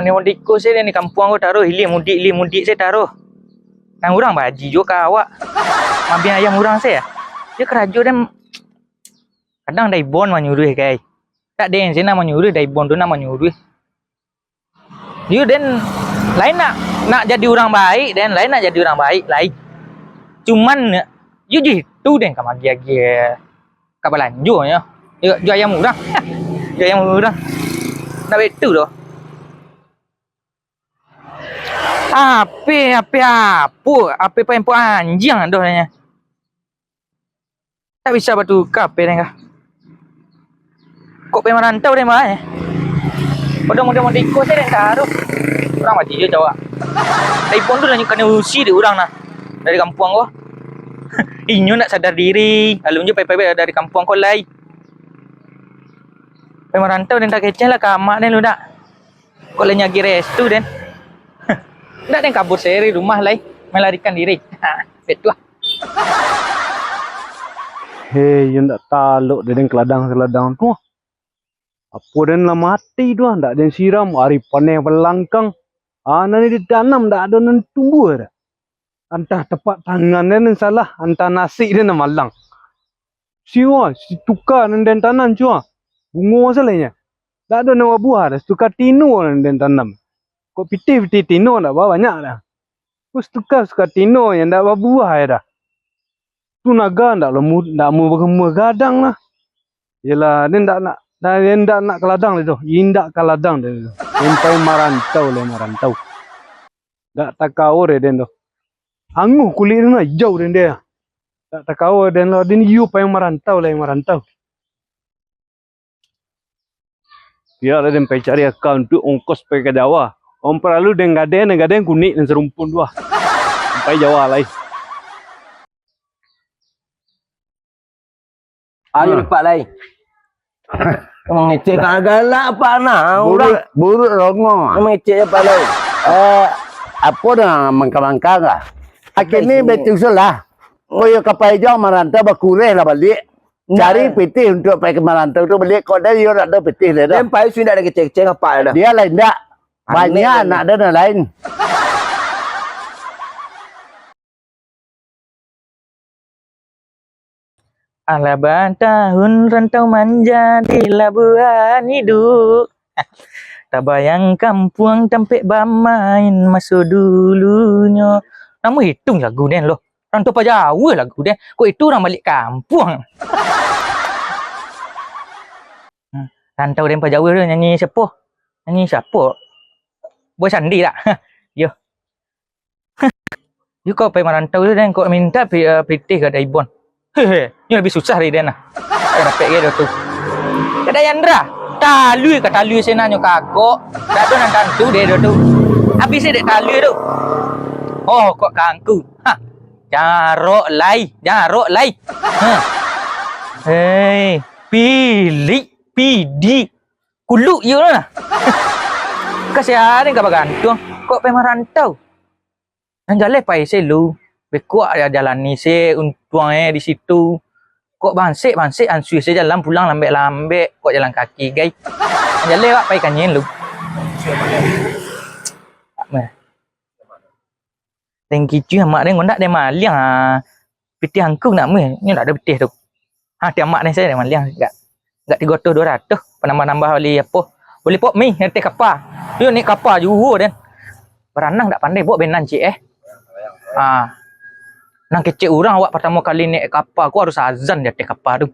Onde ikut saya ni kampung aku taruh hilir mudik saya taruh. Nang orang baji juga awak. Mabian ayam orang saya. Dia kerajo dan kadang dai bon menyuruh guys. Tak den saya nak menyuruh dai bon tu nak menyuruh. Dia dan lain nak jadi orang baik dan lain nak jadi orang baik lain. Cuman you itu den kamagi-agi kabalanjunya. Jual ayam murah. Jual ayam murah. Nak betul doh. Apa pempo anjing doh nya. Tak bisa batu kape den kah. Kok pe merantau den mah. Mudah-mudahan ikut saya den taruh. Orang mati je jawab. Dari pon tu dah kena usi dia orang nah. Dari kampung gua. Inyo nak sadar diri. Alunyo pai-pai dari kampung kau lai. Pai merantau dan tak kecil lah kamak den lu dak. Kau le nyagi restu den. Ndak den kabur seri rumah lai, melarikan diri. Betul. Hei, yang ndak taluk den keladang tu. Apa den lah mati tu ndak den siram hari panen belangkang. Nani ditanam ndak ada nan tumbuh dah. Antah tepat tangan den salah, antah nasi den malang. Siwa, si tukar den tanam cua. Bunga salahnya. Tak ada nama buah dah. Suka tino dan tanam. Kok pitih tino tak banyak dah. Terus suka tino yang tak buah ya dah. Tu naga tak mau berkembang gadang lah. Yalah, dia tak nak keladang itu. Indak keladang dia tu. Sampai marantau. Tak takau dia tu. Anguh kulit dia hijau dia. Tak takau dia lah. Dia yu payah marantau. Ya, ada yang pergi cari akaun tu ongkos pergi ke Jawa. Om perlu dengan gaden kuning dan serumpun dua. Sampai Jawa lagi. Ayo Pak Lai. Mengecek galak Pak nah. Buruk rongo. Mengecek Pak Lai. Apa dah mangka-mangka kah? Akhirnya betul salah. Oh ya kapal jauh merantau berkureh lah balik. Cari peti untuk pergi ke merantau tu balik. Kau dah dia ada peti dia dah. Pai sudah ada kecek apa dah. Dia lain tak. Banyak nak ada lain. Alaban tahun rantau manja di Labuan hidup. Tak bayang kampung tampek bermain masa dulunya. Nama hitung lagu den loh. Rantau pa Jawa lagu den. Kok itu orang balik kampung. Rantau den pa Jawa tu nyanyi siapa? Boy Sandi tak? Yo. You kau pergi merantau tu den kau minta pitih ke Daibon. Hehe, ni lebih susah dari den lah. Dapat dia tu. Kada Yandra. Talui senanya kagok. Tak ada nan tantu dia tu. Habis dia talui tu. Oh, kok kangku. Jarok lai. Hei, pidi. Kuluk je lah. Kasihan ni kau bergantung. Kok pergi merantau. Dan jalan pai selu. Bekuak dia jalan ni se untuang di situ. Kok bansik ansui saya jalan pulang lambek. Kok jalan kaki guys. Jalan wak pai kanyen lu. Thank you mak dia ngondak dia maliang pitih angkung nak meh. Ni tak ada pitih tu. Tiap mak ni saya dia maliang enggak 300 200 penambah beli apa? Boleh pok mi ngerti kapal. Yo ni kapal juga den. Beranang tak pandai buat benan cik Nang kecek orang awak pertama kali naik kapal aku harus azan di atas kapal tu.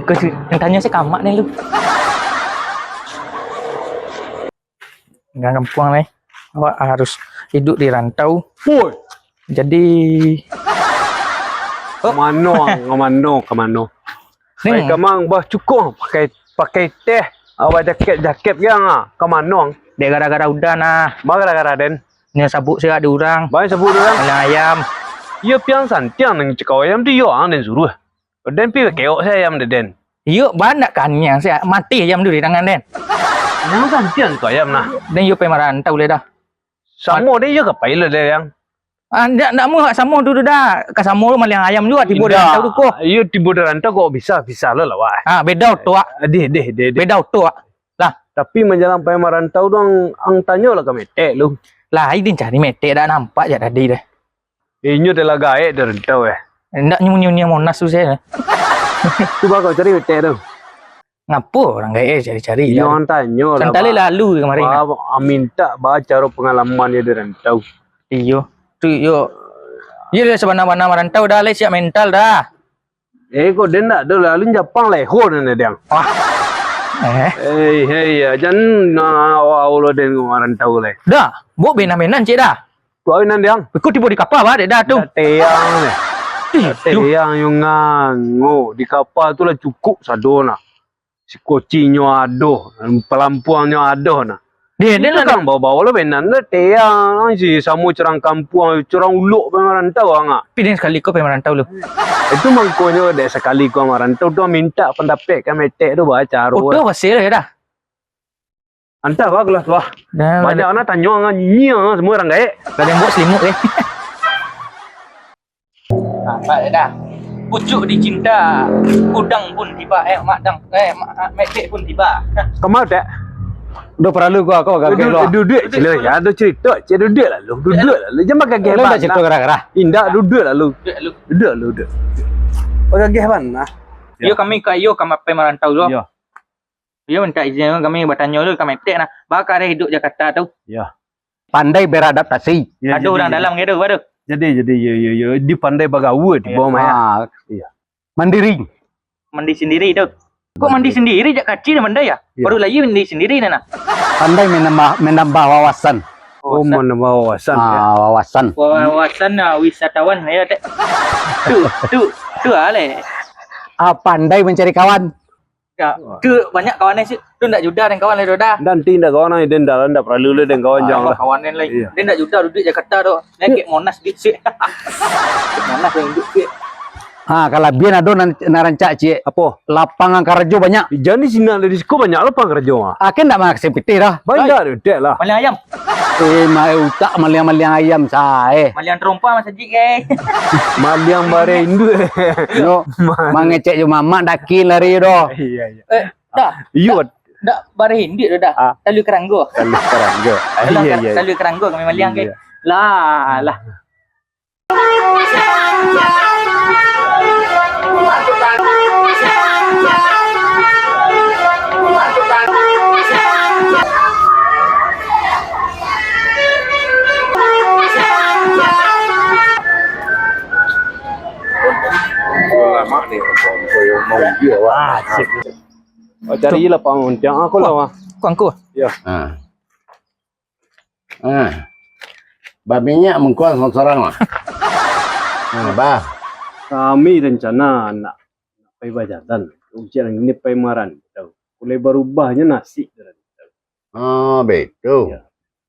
Kau tanya saya kamak ni lu. Enggak kampung ni. Awak harus hidup di rantau. Jadi Kemano. Baik kamang bah cukup pakai teh. Awak jaket yang kemano. dia gara-gara udah nah. Gara-gara den. Ni sabuk saya ada orang. Baik sabuk orang. Ayam. Ia piang santiang nang cakap ayam dia ang den suruh. Den pi keok saya ayam den. Yuk banyak kan yang saya mati ayam dulu di tangan den. Yang santiang tu ayam nah. Den yuk pergi merantau le dah. Samo dia juga pai le yang. Ndak mau samo dulu dah. Ke samo maling ayam juga tiba di rantau tu kok. Iya tiba di rantau kok bisa le lah wah. Beda tu ah. Deh. Beda tu ah. Lah, Tapi menjelang pai merantau dong ang tanyo lah kami tek lu. Lah, ini cari metek dah nampak je tadi dah. Inyo telah gaek dah rentau Ndak nyunyi Monas tu saya. Cuba kau cari tek tu. Ngapo orang gaya cari-cari. Inyo ang tanyo lah. Santale lalu kemarin. Minta baca pengalaman dia di rentau. Iyo. Tu yo. Ye dah sebana-bana merantau dah le siap mental dah. Kau dia nak dah lalu Jepang leho na dia. Hei, jangan awal den merantau le. Dah, buat benan-benan cik dah. Tuai nan dia. Ikut tiba di kapal bah dah tu. Teang ni. Teang yung ngango di kapal tu lah cukup sadona. Si kocinyo ado, pelampuannya ado na. Dia Dia kan bawa-bawa lah benan lah teang si samu cerang kampung, cerang uluk merantau anga. Pilih sekali kau pergi merantau lu. Itu mangkonya dek sekali kau merantau tu minta pendapat kami tek tu baca Oh, tu hasil ya dah. Anta apa kelas wah. Dah Banyak anak tanya dengan nyia semua orang gaek. ada yang buat selimut eh. Nampak dah. Pucuk dicinta, udang pun tiba. Mak metek pun tiba. Kamu tek? Udah perlu kau gagal lu. Duduk cila ya, ada cerita, cik duduk lah lu. Duduk lah lu. Jangan gagal Lu ban. dah cerita gara-gara. Indah duduk lah lu. Duduk lu. Duduk. Gagal ban nah. Yo kami apa merantau tu. Ya. Yo minta izin kami bertanya lu kami metek nah. Bakar hidup Jakarta tu. Ya. Pandai beradaptasi. Ada orang dalam gitu baru. Jadi ya di pandai bagawa di bawah maya. Iya. Mandiri. Mandi sendiri tu. Kok mandi sendiri jak kecil dah mandai ya? Ya. Baru lagi mandi sendiri nah. Pandai menambah wawasan. Oh, mana wawasan ya. Wawasan. Wawasan wisatawan ya dek. Tu ale. Pandai mencari kawan. Ya, tu banyak kawan sih. Tu ndak juda dengan kawan lain dah. Dan tindak kawan ai den dalan dah perlu le dengan kawan jangan lah. Kawan lain. Iya. Dia ndak juda duduk Jakarta tu. Naik Monas dit sih. Monas yang duduk sih. Kalau biar ada narancak cik. Apa? Lapangan kerja banyak. Jadi sini ada disko banyak lah kerja mah. Akan tak makan sepiti dah. Banyak dek lah. Malian ayam. Mai utak maliang ayam saya. Malian terompa masa jik eh. Maliang bare Hindu. Yo, mangecek jo mamak dakin lari doh. Iya. Dah. Iyo. Dak bare hindi tu dah. Talu keranggo. Kalau sekarang ke. Iya. Talu keranggo kami maliang ke. Iya. Lah. Lama ni mau dia wah. Oh cari lah pangun tiang aku lah mah. Kuangku. Ya. Babinya mengkuat seorang mah. Bah. Kami rencana nak pergi bajatan. Ujian ini pergi merantau. Mulai berubahnya nasi. Oh, betul. Ya.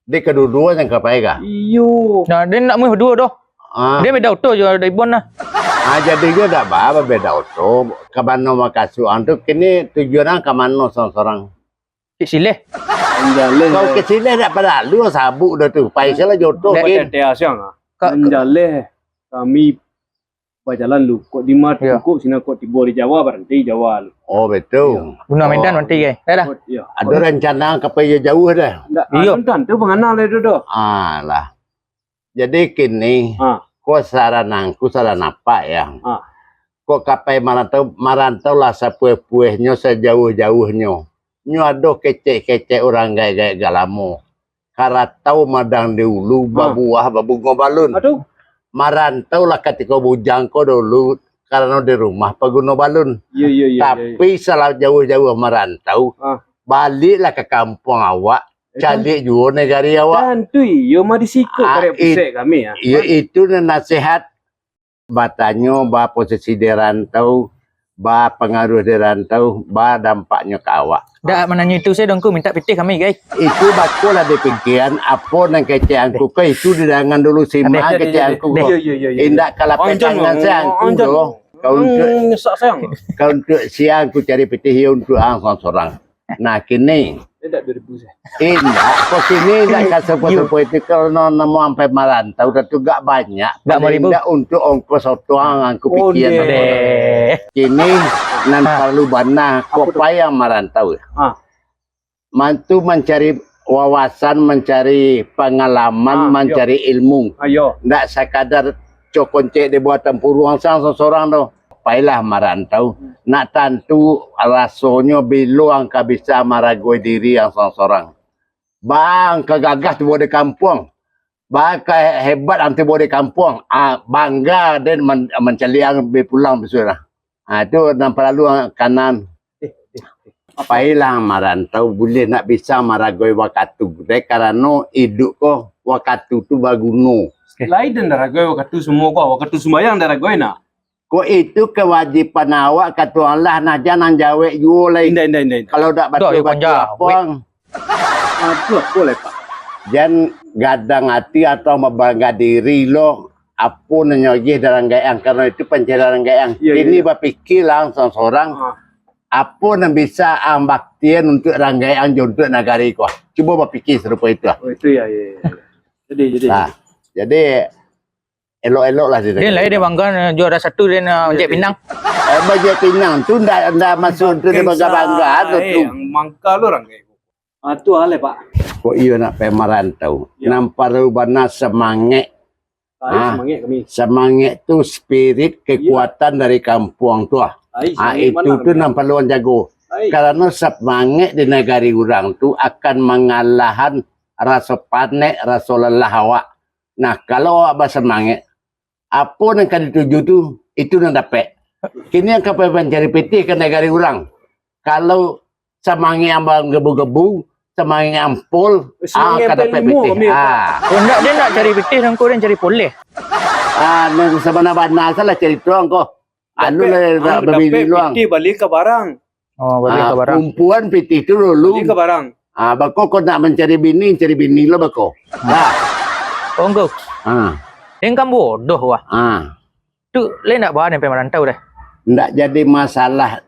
Dia kedua-dua yang kapai kah? Iyo. Nah, dia nak mui dua doh. Dia beda auto je dari Bon lah. Jadi dia tak apa beda auto. Kabano makasuan tu kini tujuan kamano seorang. Cik sileh. Jalan. Kau ke sini tak pada lu sabuk dah tu. Paisa lah jodoh. Kita dia siang ah. Jalan kami berjalan lu. Kok di mat Ya. kok sini kok tiba di Jawa berhenti Jawa lu. Oh betul. Guna Medan nanti ke. Dah. Ya. Ada rencana kapai jauh dah. Iya. Kan tu pengenal itu doh. Lah. Jadi kini kau saranangku saran apa ya? Kok kapai marantau lah sepueh-puehnya sejauh-jauhnya. Nyo ado kecek-kecek orang gaya-gaya galamo. Karatau madang dulu babuah babungo balun. Aduh. Marantau lah ketika bujang ko dulu karena di rumah paguno balun. Iya. Tapi salah jauh-jauh merantau, baliklah ke kampung awak, cari juga negara awak. Dan tu yo mah disiko karep pusek kami ya. Ya itu nasihat batanyo ba posisi di rantau, ba pengaruh di rantau, ba dampaknya ke awak. Dah menanya itu saya dongku minta pitih kami guys. Itu bakulah di pikiran apa nang keceangku ke itu di dangan dulu simak keceangku. Iya. Indak kalah petangan saya angku doh. Kau untuk nyesak sayang. kau untuk siang ku cari pitih untuk seorang. Nah kini Tidak 2000 saya. indak kok sini indak kasih itu kalau nemu sampai merantau itu gak banyak. Gak Paling 1000. indak untuk ongkos sotuang angku Oh, pikiran. Deh. Kini nan perlu bana kopai yang merantau. mantu mencari wawasan, mencari pengalaman, mencari ilmu. Ayo. Ndak sekadar cokoncek di buat tempuruang seorang tu. Pailah merantau. Nak tentu rasanya biluang ka bisa maragoi diri yang seorang. Bang kegagas di buat kampung. Bang hebat anti buat kampung. Bangga dan menceliang pulang bersurah. Itu nampak lalu kanan. Pailah merantau boleh nak bisa maragoi wakatu. Dek karena hidup ko wakatu tu baguno. Lain dan daragoi waktu semua kau. Waktu sembahyang daragoi nak. Ko itu kewajiban awak kata Allah nah jangan jawab you lain. Indah. Kalau tak Dok, you betul konjak. apang. Itu boleh pak. Jangan gadang hati atau membangga diri lo. Apa nanyogih dalam gayang karena itu pencarian gayang. Ya, Ini berpikir langsung seorang. Apa yang bisa ambaktian untuk ranggaian untuk negara kau. Cuba berpikir serupa itu. Oh itu ya. Jadi. Nah, jadi elok-elok lah Dia lain dia bangga juara satu dia nak Jack Pinang. Bajet Pinang tu ndak masuk tu dia bangga tu. Yang mangka lo orang kayak. Tu hal pak. Kok iya nak pemerantau. Ya. Nampak rubana semangat. Semangat kami. Semangat tu spirit kekuatan dari kampung tu. Itu tu nampak luan jago. Karena semangat di negara orang tu akan mengalahkan rasa panik, rasa lelah awak. Nah, kalau awak bersemangat, apa yang akan dituju tu, itu yang dapat. Kini yang kapal mencari PT ke negara orang. Kalau semangat yang gebu-gebu, semangat yang full, akan dapat PT. Oh, dia nak cari betis dan kau dia cari poleh. Nang sabana-bana salah cari tuang ko. Anu lah berbili luang. PT balik ke barang. Oh, balik ke barang. Perempuan PT tu dulu. Balik ke barang. Bako kau nak mencari bini lah bako. Oh, engkau. Dia kan bodoh wah. Tu lain nak bawa sampai merantau dah. Ndak jadi masalah.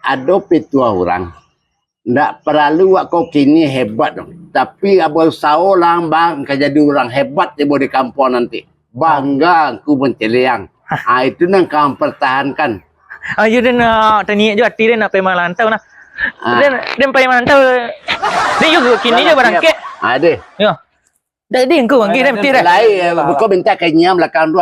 Ada pitua orang. Ndak perlu wak kau kini hebat. Tapi abang sao lang bang kau jadi orang hebat di bodi kampung nanti. Bangga aku menceliang. Itu yang kau pertahankan. You dia nak tanya je hati dia nak pergi merantau nah. Dia pergi merantau. Dia juga kini je barang kek. Ada. Ya. Dah dia engkau bangkit dah betul dah. Lain kau minta kenyam belakang tu.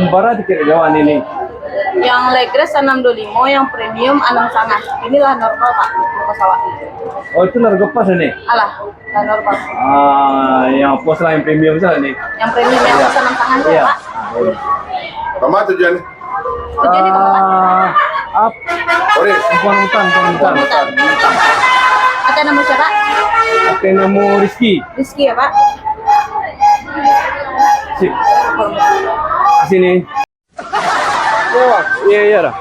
Barat dikira jawan ini. Yang Legres 625, yang premium 69. Inilah normal Pak, pesawat. Oh itu harga pas ini. Alah, lah normal. Yang pos lah yang premium saja nih. Yang premium yang pesan 6 tangan tuh Iya. Pak. Kemana tujuan? Tujuan di kemana? Ore, Hutan. Atas nama siapa? Pakai nama Rizky. Rizky ya Pak. Sip. Sini. Iya dah.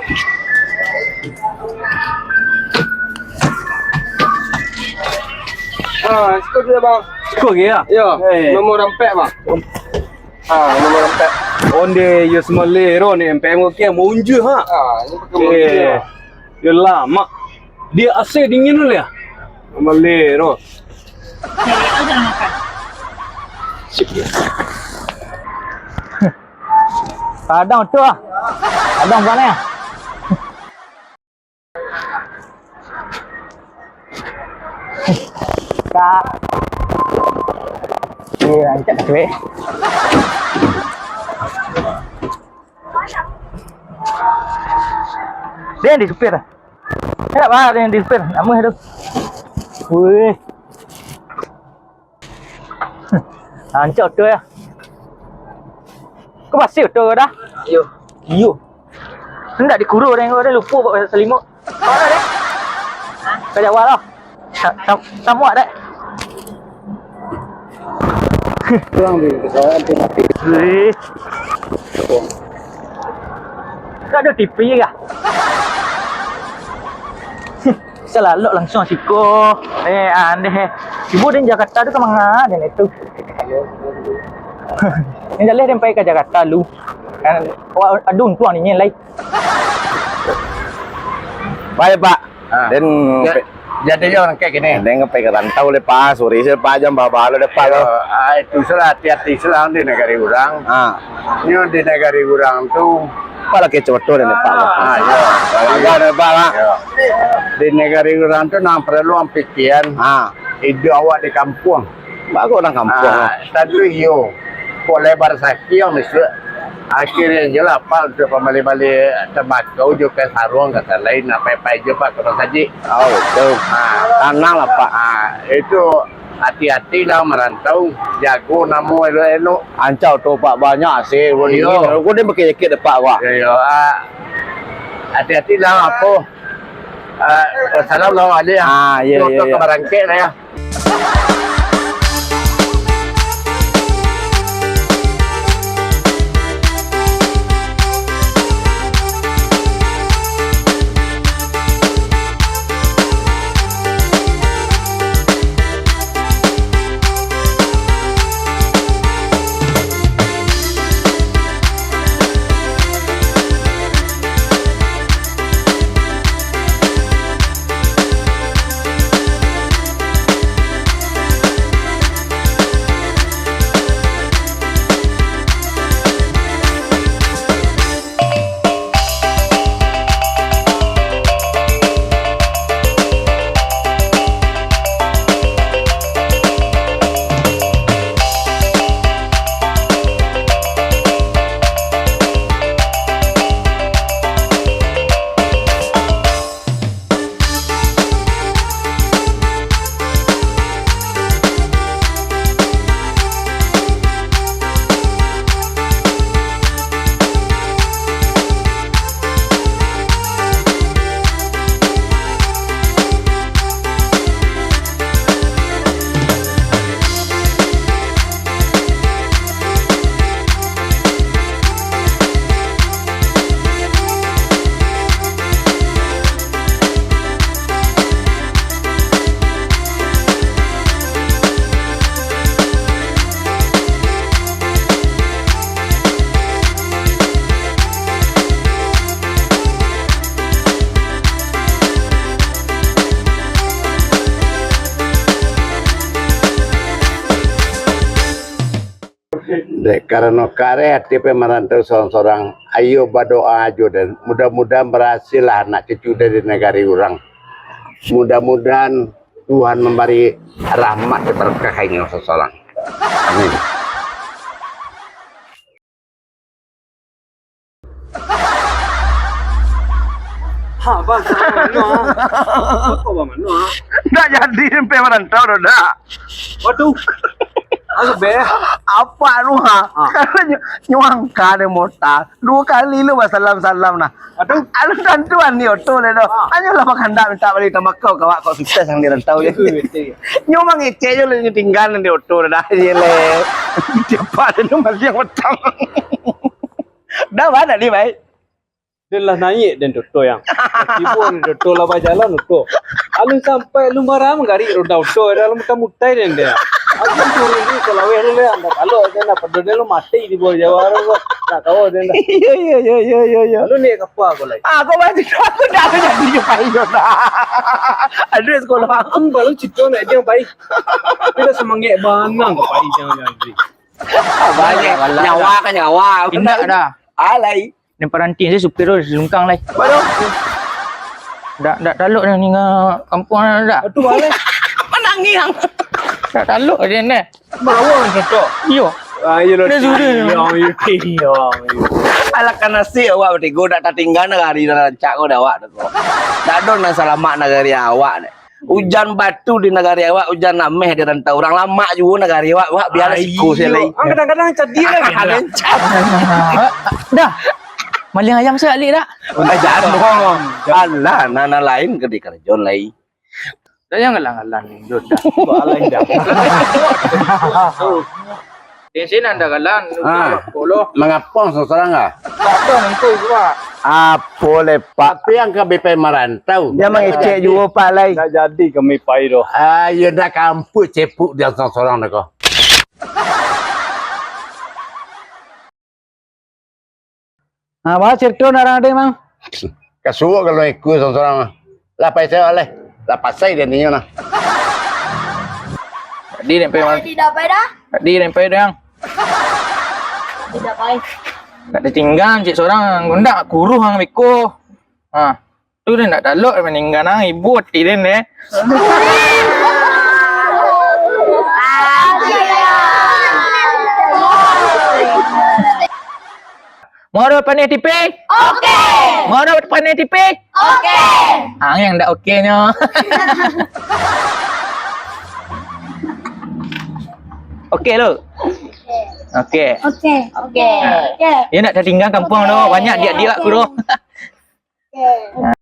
Skor dia bang. Kau ya? Ya, nomor rampek bang. Nomor rampek. Onde you semalero ni MPM okey mau unju ha. Ini pakai mobil. Dia lama. Dia AC dingin dulu ya. Semalero. Kadang tu ah. Kadang mana ya? Kak. Rancak cuy. Dia yang di supir. Tak apa, dia yang di supir. Nama tu. Wih. Rancak tu ya. Kau masih betul dah? Yo. Hendak dikurung dah kau dah lupa buat selimut. Mana dah? Kau jawab lah. Sama dah. Kurang di kesalahan tu mati. Kau ada TV ke? Selalu langsung siko. Ande ibu din Jakarta tu kemana dan itu. Ni jalan dia pergi ke Jakarta lu. Kan adun tuang ni nyelai. Baik Pak. Dan Jadi orang kayak gini. dan ngapai ke rantau le pas sore se pa jam baba lo depan lo. Itu salah hati-hati selang di negara orang. Ini di negara orang tu. Pala ke coto dan depan lo. Ya, ada Pak. Di negara orang tu nang perlu ampikian. Itu awak di kampung. Bago orang kampung. Tadi yo. Kau lebar sakit yang mesti. Akhirnya je lah Pak untuk pembali-bali tembakau juga sarung kata lain apa-apa je Pak kalau saja. Oh betul. Tanah lah Pak. Itu hati-hati lah merantau. Jago namu elo-elo. Ancau tu Pak banyak sih. Yo. Gua dia berkira-kira depan Pak. Yo. Hati-hati lah apa. Assalamualaikum. Ya. Untuk kebarangkit lah ya. Dek karena kare hati pemerintah seorang ayo berdoa aja dan mudah-mudahan berhasil lah anak cucu dari negara orang. Mudah-mudahan Tuhan memberi rahmat dan berkah ini seseorang. Amin. Nggak jadi pemerintah udah. Waduh. Aku be. Apa lu Karena nyuang kade mota. 2 kali lu salam-salam nah. Aduh. Alu tentuan ni oto le do. Anyo lah bakanda minta balik tembakau kawak kau sukses yang dirantau ya. Nyumang ece je le tinggal di oto dah je le. Siapa ada nu masih yang petang. Dah mana ni baik? Dia lah naik dan toto yang. Tibun toto lah jalan toto. Alun sampai lu marah menggari roda toto dalam mutai dan dia. Aku turun di kalau lu le anda kalau dia nak pada dia lu mati di bawah Jawa lu. Tak tahu dia. Iya. Lu ni apa aku lagi? Aku masih aku dah jadi jupai dah. Aduh sekolah aku. Ang baru cipta nak dia baik. Kita semangat banang ke baik jangan jadi. Banyak nyawa kan nyawa. Indah dah. Alai. Dan perantin saya supir tu lungkang lai. Baru. Dak taluk dah ni kampung dah. Aduh balik. Menangiang. Dak taluk dia ni. Bawa toto. Yo. Ayo Dia sudah. Yo. Ala kana si awak berarti gua dak tinggal negari rancak kau dah awak tu. Dak don nak selamat negari awak ni. Hujan batu di negara awak, hujan nameh di rantau orang lama juga negara awak biar siku saya lagi. Kadang-kadang cadi lagi. Dah. Maling ayam saya alik dah. Jangan. Alah, nana lain ke di kerjaan lain. Dah jangan ngalang-ngalang ni. Dah. Balai dah. Tensin anda galan. Polo. Mengapa seseorang ah? Tak ada nanti juga. Apa le Pak? Tapi yang ke BP merantau. Dia mengecek juga Pak lai. Tak jadi kami pai doh. Ya dah kampus cepuk dia seorang dah kau. Bah cerita narang ada mang. Kasuak kalau ikut seorang. Lah paisai oleh. Lah pasai dia ni na. Di nempe man. Tidak apa dah? Di nempe yang. Tidak baik. Tak ditinggal cik seorang. Gundak kuruh hang beko. Ha. Tu dia nak dalok meninggal nang ibu ti den deh. Mau ada pandai tipe? Okey. Mau ada pandai tipe? Okey. Hang yang dah okeynya. Okey lo. Okey. Okey. Okey. Ya nak tinggal kampung tu. Banyak dia aku tu. Okey.